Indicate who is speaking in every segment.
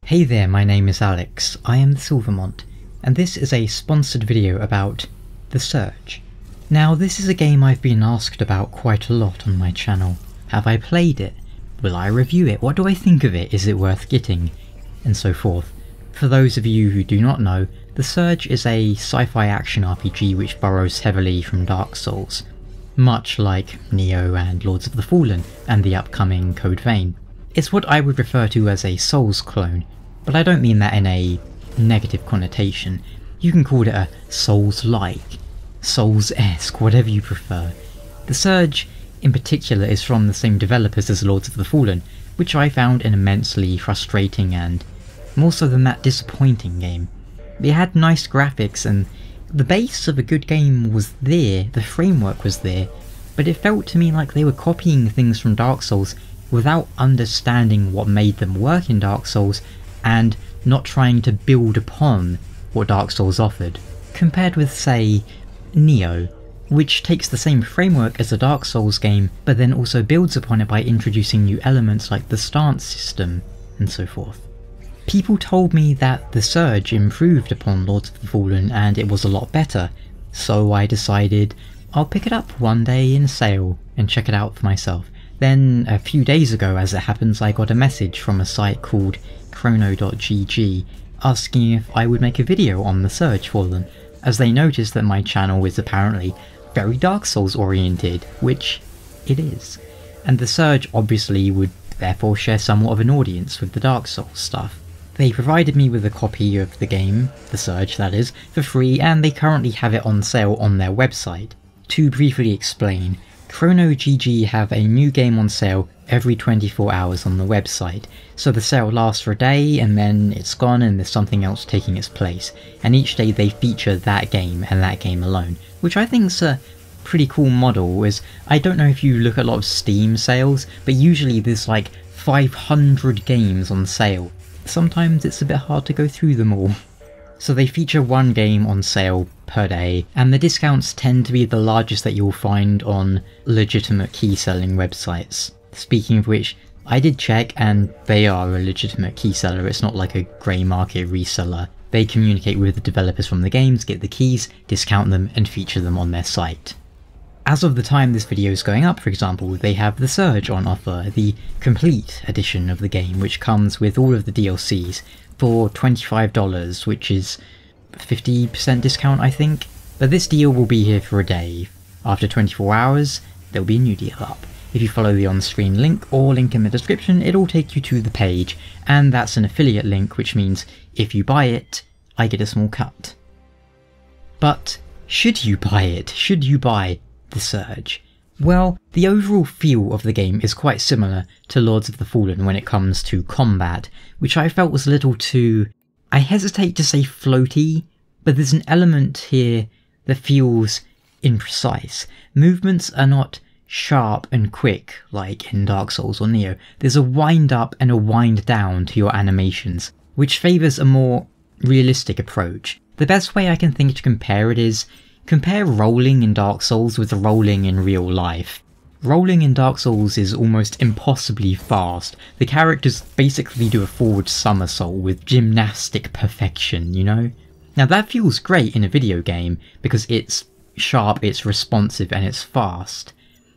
Speaker 1: Hey there, my name is Alex, I am the Silvermont, and this is a sponsored video about The Surge. Now this is a game I've been asked about quite a lot on my channel. Have I played it? Will I review it? What do I think of it? Is it worth getting? And so forth. For those of you who do not know, The Surge is a sci-fi action RPG which borrows heavily from Dark Souls, much like Nioh and Lords of the Fallen and the upcoming Code Vein. It's what I would refer to as a Souls clone, but I don't mean that in a negative connotation. You can call it a Souls-like, Souls-esque, whatever you prefer. The Surge in particular is from the same developers as Lords of the Fallen, which I found an immensely frustrating and, more so than that, disappointing game. It had nice graphics and the base of a good game was there, the framework was there, but it felt to me like they were copying things from Dark Souls without understanding what made them work in Dark Souls and not trying to build upon what Dark Souls offered. Compared with, say, Nioh, which takes the same framework as a Dark Souls game but then also builds upon it by introducing new elements like the stance system and so forth. People told me that The Surge improved upon Lords of the Fallen and it was a lot better, so I decided I'll pick it up one day in sale and check it out for myself. Then a few days ago, as it happens, I got a message from a site called Chrono.gg asking if I would make a video on The Surge for them, as they noticed that my channel is apparently very Dark Souls oriented, which it is, and The Surge obviously would therefore share somewhat of an audience with the Dark Souls stuff. They provided me with a copy of the game, The Surge that is, for free, and they currently have it on sale on their website. To briefly explain, Chrono.gg have a new game on sale every 24 hours on the website, so the sale lasts for a day and then it's gone and there's something else taking its place, and each day they feature that game and that game alone, which I think is a pretty cool model. As I don't know if you look at a lot of Steam sales, but usually there's like 500 games on sale. Sometimes it's a bit hard to go through them all. So they feature one game on sale per day, and the discounts tend to be the largest that you'll find on legitimate key selling websites. Speaking of which, I did check and they are a legitimate key seller. It's not like a grey market reseller. They communicate with the developers from the games, get the keys, discount them and feature them on their site. As of the time this video is going up, for example, they have The Surge on offer, the complete edition of the game, which comes with all of the DLCs for $25, which is 50% discount I think. But this deal will be here for a day. After 24 hours, there'll be a new deal up. If you follow the on-screen link or link in the description, it'll take you to the page, and that's an affiliate link, which means if you buy it, I get a small cut. But should you buy it? Should you buy The Surge? Well, the overall feel of the game is quite similar to Lords of the Fallen when it comes to combat, which I felt was a little too, I hesitate to say floaty, but there's an element here that feels imprecise. Movements are not sharp and quick like in Dark Souls or Nioh. There's a wind up and a wind down to your animations, which favours a more realistic approach. The best way I can think to compare it is, compare rolling in Dark Souls with rolling in real life. Rolling in Dark Souls is almost impossibly fast. The characters basically do a forward somersault with gymnastic perfection, you know? Now that feels great in a video game because it's sharp, it's responsive and it's fast,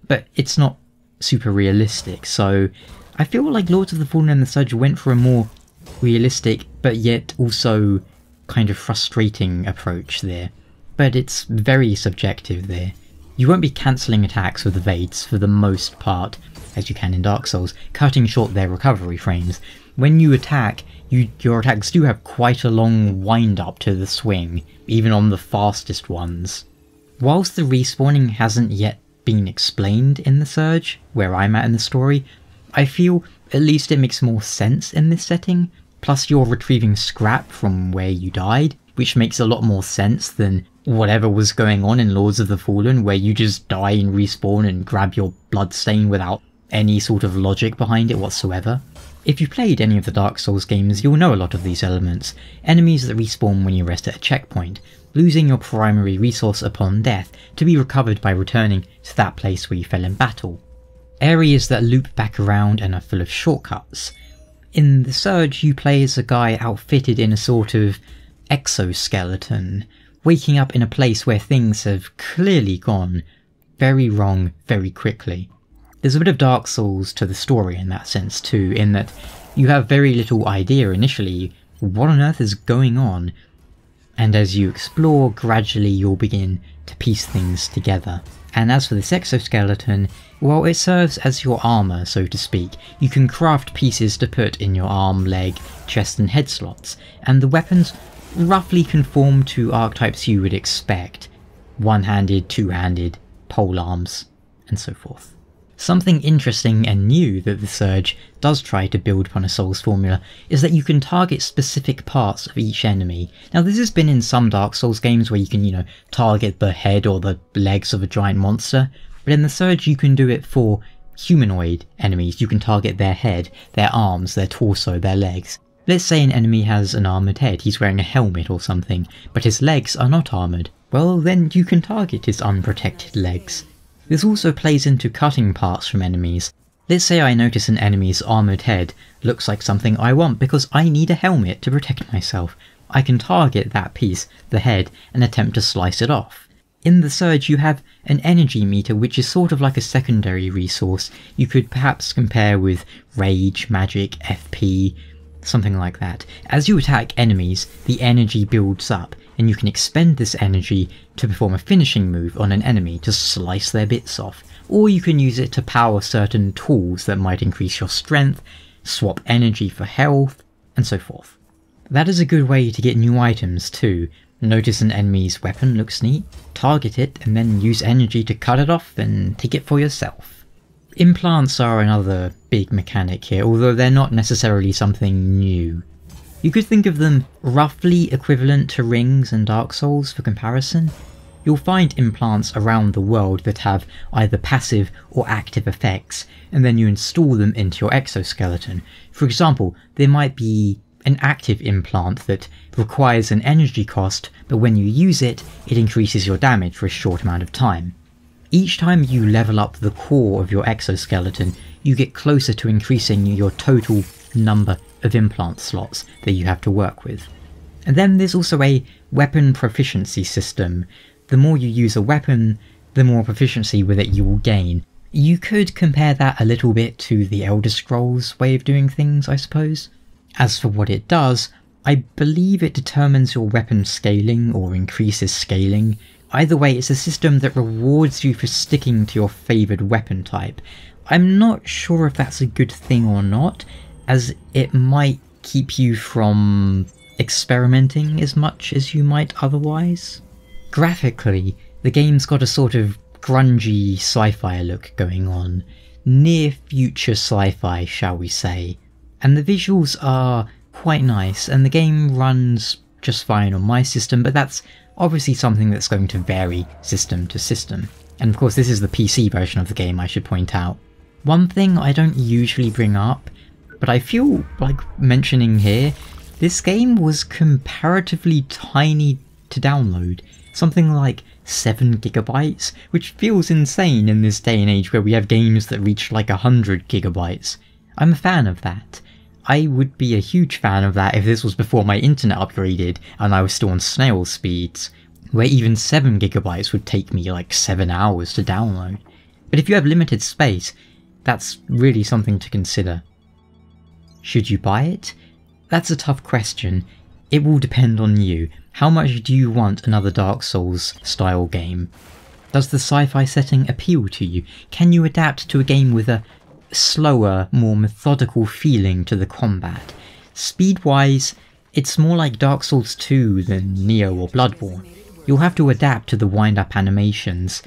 Speaker 1: but it's not super realistic, so I feel like Lords of the Fallen and The Surge went for a more realistic but yet also kind of frustrating approach there. But it's very subjective there. You won't be cancelling attacks with evades for the most part, as you can in Dark Souls, cutting short their recovery frames. When you attack, your attacks do have quite a long wind up to the swing, even on the fastest ones. Whilst the respawning hasn't yet been explained in The Surge, where I'm at in the story, I feel at least it makes more sense in this setting, plus you're retrieving scrap from where you died, which makes a lot more sense than whatever was going on in Lords of the Fallen, where you just die and respawn and grab your bloodstain without any sort of logic behind it whatsoever. If you've played any of the Dark Souls games, you'll know a lot of these elements. Enemies that respawn when you rest at a checkpoint, losing your primary resource upon death to be recovered by returning to that place where you fell in battle. Areas that loop back around and are full of shortcuts. In The Surge, you play as a guy outfitted in a sort of exoskeleton, waking up in a place where things have clearly gone very wrong very quickly. There's a bit of Dark Souls to the story in that sense too, in that you have very little idea initially what on earth is going on, and as you explore, gradually you'll begin to piece things together. And as for this exoskeleton, well, it serves as your armour, so to speak. You can craft pieces to put in your arm, leg, chest and head slots, and the weapons roughly conform to archetypes you would expect. One-handed, two-handed, pole arms, and so forth. Something interesting and new that The Surge does try to build upon a Souls formula is that you can target specific parts of each enemy. Now this has been in some Dark Souls games where you can, target the head or the legs of a giant monster, but in The Surge you can do it for humanoid enemies. You can target their head, their arms, their torso, their legs. Let's say an enemy has an armoured head, he's wearing a helmet or something, but his legs are not armoured. Well, then you can target his unprotected legs. This also plays into cutting parts from enemies. Let's say I notice an enemy's armoured head looks like something I want because I need a helmet to protect myself. I can target that piece, the head, and attempt to slice it off. In The Surge you have an energy meter which is sort of like a secondary resource. You could perhaps compare with rage, magic, FP, something like that. As you attack enemies, the energy builds up, and you can expend this energy to perform a finishing move on an enemy to slice their bits off, or you can use it to power certain tools that might increase your strength, swap energy for health, and so forth. That is a good way to get new items too. Notice an enemy's weapon looks neat, target it, and then use energy to cut it off and take it for yourself. Implants are another big mechanic here, although they're not necessarily something new. You could think of them roughly equivalent to rings and Dark Souls for comparison. You'll find implants around the world that have either passive or active effects, and then you install them into your exoskeleton. For example, there might be an active implant that requires an energy cost, but when you use it, it increases your damage for a short amount of time. Each time you level up the core of your exoskeleton, you get closer to increasing your total number of implant slots that you have to work with. And then there's also a weapon proficiency system. The more you use a weapon, the more proficiency with it you will gain. You could compare that a little bit to the Elder Scrolls way of doing things, I suppose. As for what it does, I believe it determines your weapon scaling or increases scaling. Either way, it's a system that rewards you for sticking to your favoured weapon type. I'm not sure if that's a good thing or not, as it might keep you from experimenting as much as you might otherwise. Graphically, the game's got a sort of grungy sci-fi look going on. Near future sci-fi, shall we say. And the visuals are quite nice, and the game runs just fine on my system, but that's obviously something that's going to vary system to system. And of course this is the PC version of the game, I should point out. One thing I don't usually bring up, but I feel like mentioning here, this game was comparatively tiny to download. Something like 7 GB, which feels insane in this day and age where we have games that reach like 100 GB. I'm a fan of that. I would be a huge fan of that if this was before my internet upgraded and I was still on snail speeds, where even 7 GB would take me like 7 hours to download. But if you have limited space, that's really something to consider. Should you buy it? That's a tough question. It will depend on you. How much do you want another Dark Souls style game? Does the sci-fi setting appeal to you? Can you adapt to a game with a slower, more methodical feeling to the combat? Speed-wise, it's more like Dark Souls 2 than Nioh or Bloodborne. You'll have to adapt to the wind-up animations.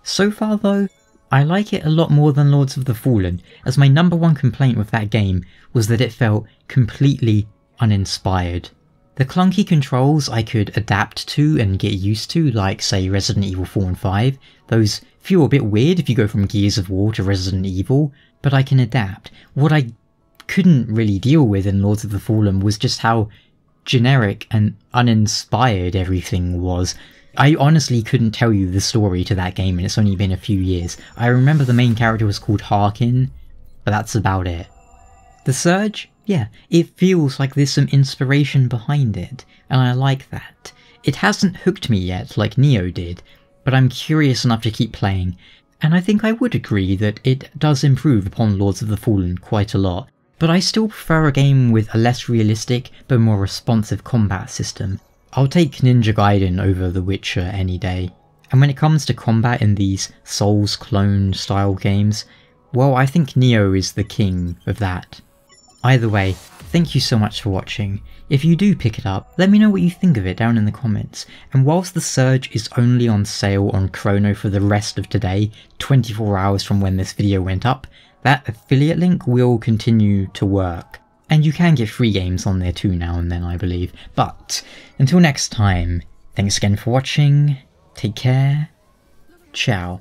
Speaker 1: So far though, I like it a lot more than Lords of the Fallen, as my #1 complaint with that game was that it felt completely uninspired. The clunky controls I could adapt to and get used to, like say Resident Evil 4 and 5, those feel a bit weird if you go from Gears of War to Resident Evil, but I can adapt. What I couldn't really deal with in Lords of the Fallen was just how generic and uninspired everything was. I honestly couldn't tell you the story to that game, and it's only been a few years. I remember the main character was called Harkin, but that's about it. The Surge yeah, it feels like there's some inspiration behind it, and I like that. It hasn't hooked me yet like Nioh did, but I'm curious enough to keep playing, and I think I would agree that it does improve upon Lords of the Fallen quite a lot, but I still prefer a game with a less realistic but more responsive combat system. I'll take Ninja Gaiden over The Witcher any day. And when it comes to combat in these Souls clone style games, well, I think Nioh is the king of that. Either way, thank you so much for watching. If you do pick it up, let me know what you think of it down in the comments. And whilst The Surge is only on sale on Chrono for the rest of today, 24 hours from when this video went up, that affiliate link will continue to work. And you can get free games on there too now and then, I believe. But until next time, thanks again for watching, take care, ciao.